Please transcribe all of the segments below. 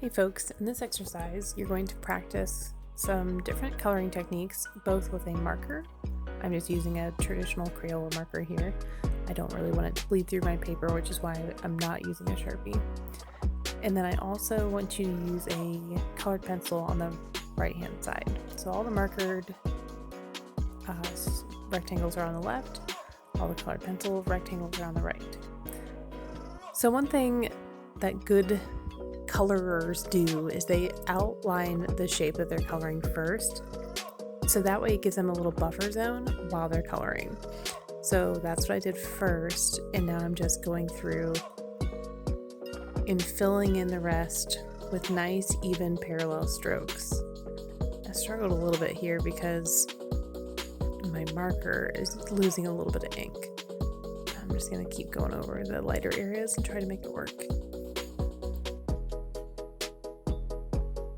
Hey folks, in this exercise, you're going to practice some different coloring techniques, both with a marker. I'm just using a traditional Crayola marker here. I don't really want it to bleed through my paper, which is why I'm not using a Sharpie. And then I also want you to use a colored pencil on the right-hand side. So all the markered rectangles are on the left, all the colored pencil rectangles are on the right. So one thing that good colorers do is they outline the shape that they're coloring first, so that way it gives them a little buffer zone while they're coloring. So that's what I did first, and now I'm just going through and filling in the rest with nice even parallel strokes. I struggled a little bit here because my marker is losing a little bit of ink. I'm just going to keep going over the lighter areas and try to make it work.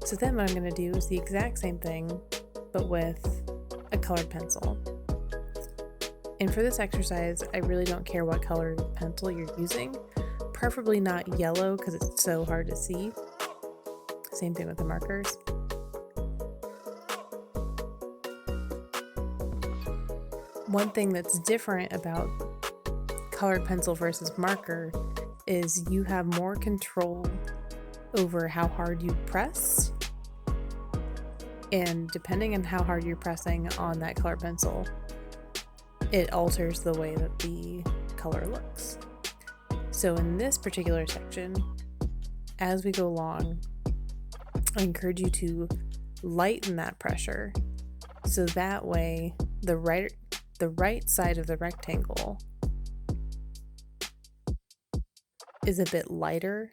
So then what I'm going to do is the exact same thing, but with a colored pencil. And for this exercise, I really don't care what color pencil you're using, preferably not yellow because it's so hard to see. Same thing with the markers. One thing that's different about colored pencil versus marker is you have more control over how hard you press. And depending on how hard you're pressing on that colored pencil, it alters the way that the color looks. So in this particular section, as we go along, I encourage you to lighten that pressure, so that way the right side of the rectangle is a bit lighter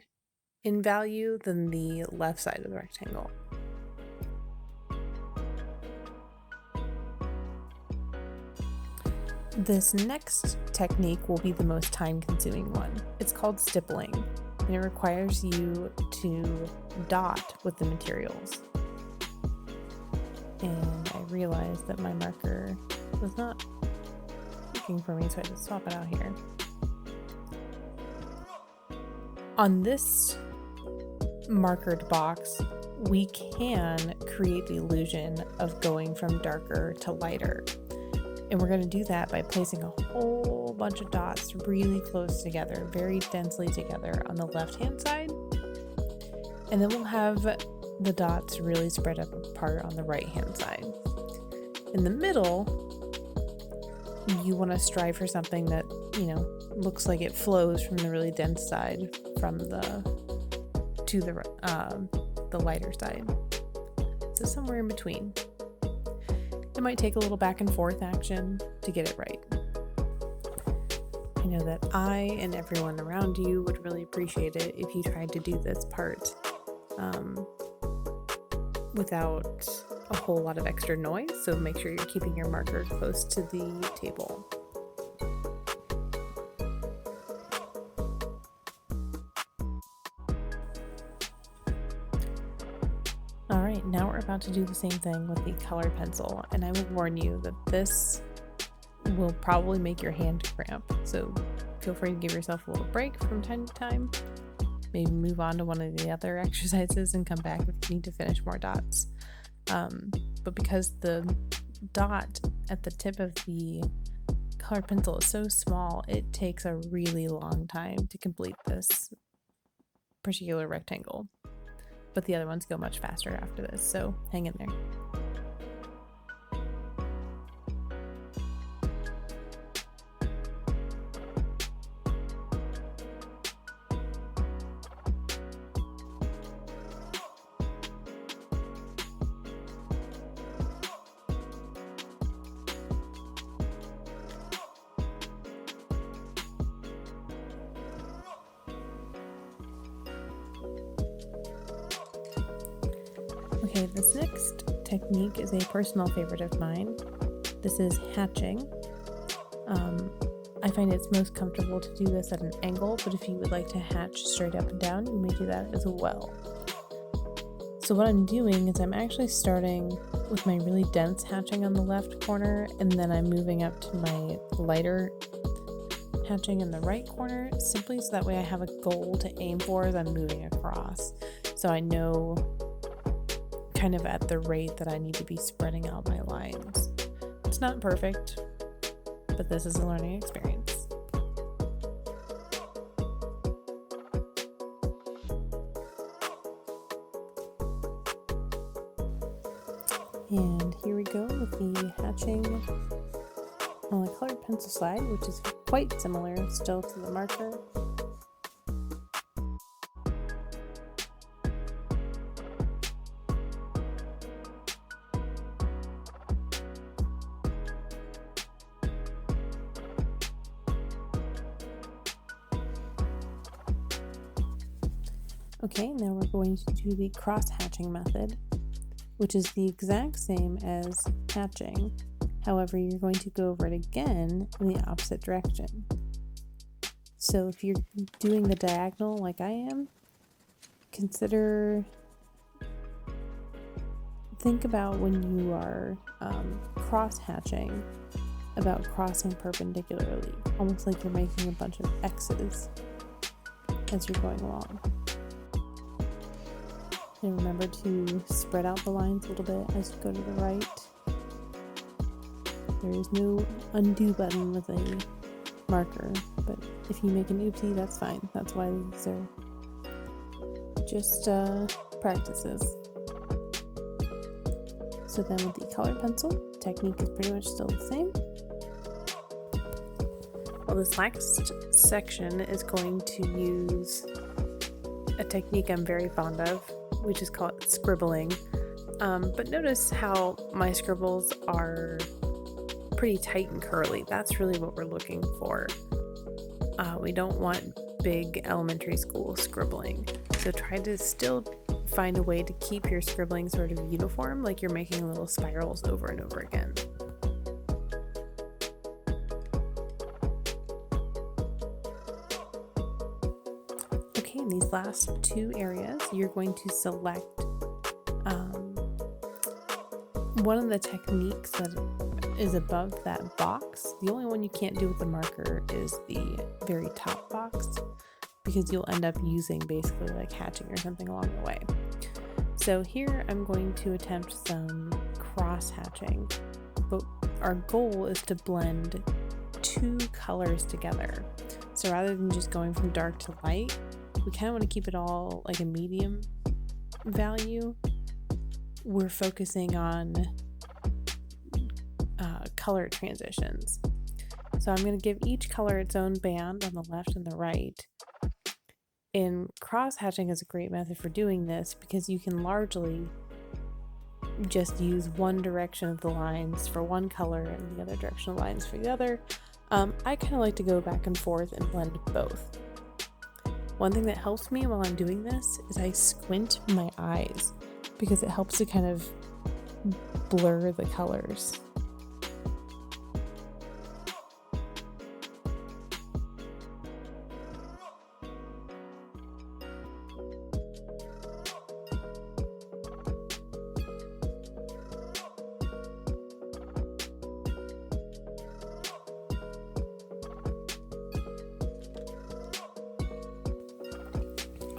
in value than the left side of the rectangle. This next technique will be the most time-consuming one. It's called stippling, and it requires you to dot with the materials. And I realized that my marker was not working for me, so I had to swap it out here. On this markered box, we can create the illusion of going from darker to lighter. And we're going to do that by placing a whole bunch of dots really close together, very densely together on the left-hand side. And then we'll have the dots really spread up apart on the right-hand side. In the middle, you want to strive for something that, looks like it flows from the really dense side to the lighter side. So somewhere in between. It might take a little back and forth action to get it right. I know that I and everyone around you would really appreciate it if you tried to do this part without a whole lot of extra noise, so make sure you're keeping your marker close to the table. Alright, now we're about to do the same thing with the colored pencil, and I will warn you that this will probably make your hand cramp, so feel free to give yourself a little break from time to time. Maybe move on to one of the other exercises and come back if you need to finish more dots. But because the dot at the tip of the colored pencil is so small, it takes a really long time to complete this particular rectangle. But the other ones go much faster after this, so hang in there. Okay, this next technique is a personal favorite of mine. This is hatching. I find it's most comfortable to do this at an angle, but if you would like to hatch straight up and down, you may do that as well. So what I'm doing is I'm actually starting with my really dense hatching on the left corner, and then I'm moving up to my lighter hatching in the right corner, simply so that way I have a goal to aim for as I'm moving across. so I know kind of at the rate that I need to be spreading out my lines. It's not perfect, but this is a learning experience. And here we go with the hatching on the colored pencil side, which is quite similar still to the marker. Okay, now we're going to do the cross hatching method, which is the exact same as hatching. However, you're going to go over it again in the opposite direction. So if you're doing the diagonal like I am, think about when you are cross hatching, about crossing perpendicularly, almost like you're making a bunch of X's as you're going along. And remember to spread out the lines a little bit as you go to the right. There is no undo button with a marker, but if you make an oopsie, that's fine. That's why these are just practices. So then with the colored pencil, technique is pretty much still the same. Well, this next section is going to use a technique I'm very fond of, which is called scribbling. But notice how my scribbles are pretty tight and curly. That's really what we're looking for. We don't want big elementary school scribbling. So try to still find a way to keep your scribbling sort of uniform, like you're making little spirals over and over again. Okay, in these last two areas, you're going to select one of the techniques that is above that box. The only one you can't do with the marker is the very top box, because you'll end up using basically like hatching or something along the way. So here I'm going to attempt some cross hatching, but our goal is to blend two colors together. So rather than just going from dark to light, we kind of want to keep it all like a medium value. We're focusing on color transitions. So I'm going to give each color its own band on the left and the right. And cross hatching is a great method for doing this because you can largely just use one direction of the lines for one color and the other direction of the lines for the other. I kind of like to go back and forth and blend both. One thing that helps me while I'm doing this is I squint my eyes because it helps to kind of blur the colors.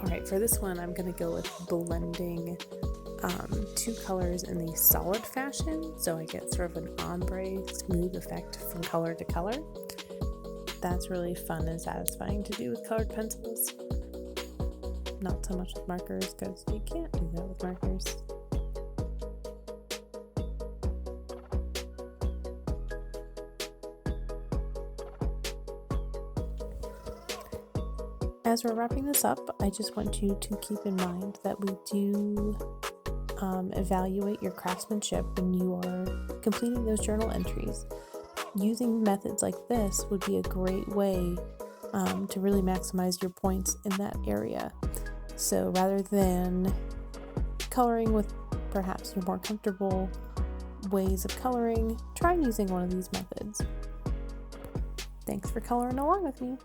Alright, for this one I'm going to go with blending two colors in the solid fashion, so I get sort of an ombre smooth effect from color to color. That's really fun and satisfying to do with colored pencils. Not so much with markers, because you can't do that with markers. As we're wrapping this up, I just want you to keep in mind that we do evaluate your craftsmanship when you are completing those journal entries. Using methods like this would be a great way to really maximize your points in that area. So rather than coloring with perhaps your more comfortable ways of coloring, try using one of these methods. Thanks for coloring along with me.